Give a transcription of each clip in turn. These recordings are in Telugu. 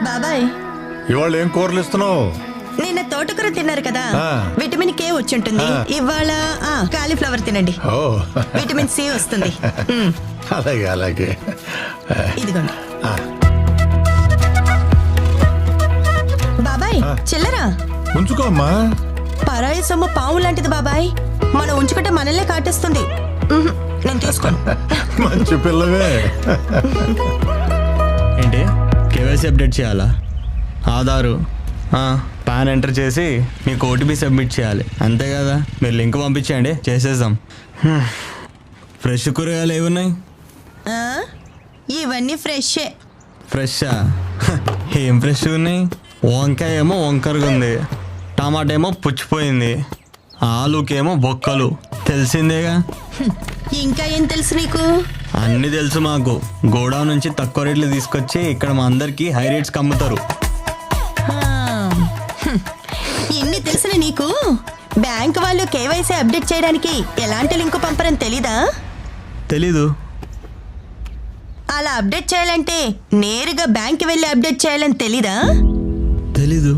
బాబాయ్, ఇవాళ ఏం కూరలు ఇస్తున్నావు? నిన్న తోటకూర తిన్నారు కదా, విటమిన్ కే వచ్చి ఉంటుంది. ఇవాళ కాలీఫ్లవర్ తినండి, విటమిన్ సి వస్తుంది. అలాగే అలాగే. ఇదిగోండి బాబాయ్. చిల్లరా ఉంచుకోమ్మా. పరాయి సొమ్ము పాము లాంటిది బాబాయ్, మనం ఉంచుకుంటే మనల్నే కాటేస్తుంది. నేను తీసుకోను. మంచి పిల్లవే. ఏంటి కేవైసీ అప్డేట్ చేయాలా? ఆధారు పాన్ ఎంటర్ చేసి మీకు ఓటీపీ సబ్మిట్ చేయాలి, అంతే కదా? మీరు లింక్ పంపించండి, చేసేద్దాం. ఫ్రెష్ కూరగాయలు ఏమున్నాయి? ఇవన్నీ ఫ్రెషే. ఫ్రెషా? ఏం ఫ్రెష్ ఉన్నాయి? వంకాయ ఏమో వంకరగా ఉంది, టమాటా ఏమో పుచ్చిపోయింది, ఆలుకేమో బొక్కలు. తెలిసిందేగా. ఇంకా ఏం తెలుసు నీకు? అన్నీ తెలుసు మాకు. గోడౌన్ నుంచి తక్కువ రేట్లు తీసుకొచ్చి ఇక్కడ మా అందరికి హై రేట్స్కి అమ్ముతారు. ఇన్ని తెలిసిన నీకు బ్యాంక్ వాళ్ళు కేవైసీ అప్డేట్ చేయడానికి ఎలాంటి లింకు పంపరని తెలీదా? తెలీదు. అలా అప్డేట్ చేయాలంటే నేరుగా బ్యాంక్ వెళ్ళి అప్డేట్ చేయాలని తెలీదా? తెలీదు.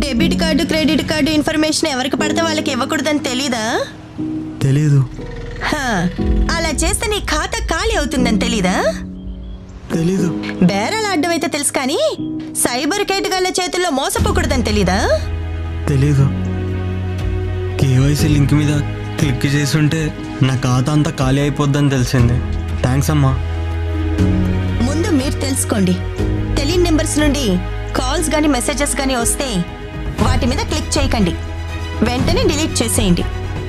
Debit card credit card information ఎవరికి పడితే వాళ్ళకి ఇవ్వకూడదని తెలీదా? తెలీదు. అలా చేస్తే నీ ఖాతా ఖాళీ అవుతుందని తెలీదా? తెలీదు. బేరాల అడ్డమైతే తెలుసు కానీ సైబర్ కేటుగాళ్ళ చేతుల్లో మోసపోకూడదని తెలీదా? తెలీదు. కేవైసీ లింక్ మీద క్లిక్ చేసుంటే నా ఖాతా అంతా ఖాళీ అయిపోద్దని తెలిసింది. థ్యాంక్స్ అమ్మా. ముందు మీరు తెలుసుకోండి. తెలియని నెంబర్స్ నుండి కాల్స్ కానీ మెసేజెస్ కానీ వస్తే వాటి మీద క్లిక్ చేయకండి, వెంటనే డిలీట్ చేసేయండి.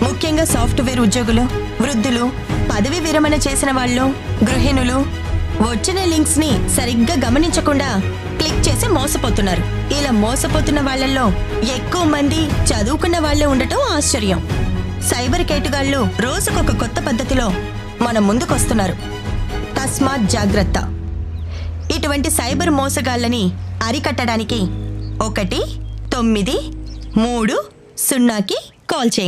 ముఖ్యంగా సాఫ్ట్వేర్ ఉద్యోగులు, వృద్ధులు, పదవి విరమణ చేసిన వాళ్ళు, గృహిణులు వచ్చిన లింక్స్ ని సరిగ్గా గమనించకుండా క్లిక్ చేసి మోసపోతున్నారు. ఇలా మోసపోతున్న వాళ్ళల్లో ఎక్కువ మంది చదువుకున్న వాళ్ళే ఉండటం ఆశ్చర్యం. సైబర్ కేటుగాళ్ళు రోజుకొక కొత్త పద్ధతిలో మన ముందుకొస్తున్నారు. తస్మాత్ జాగ్రత్త. ఇటువంటి సైబర్ మోసగాళ్ళని అరికట్టడానికి 1-930కి కాల్ చేయండి.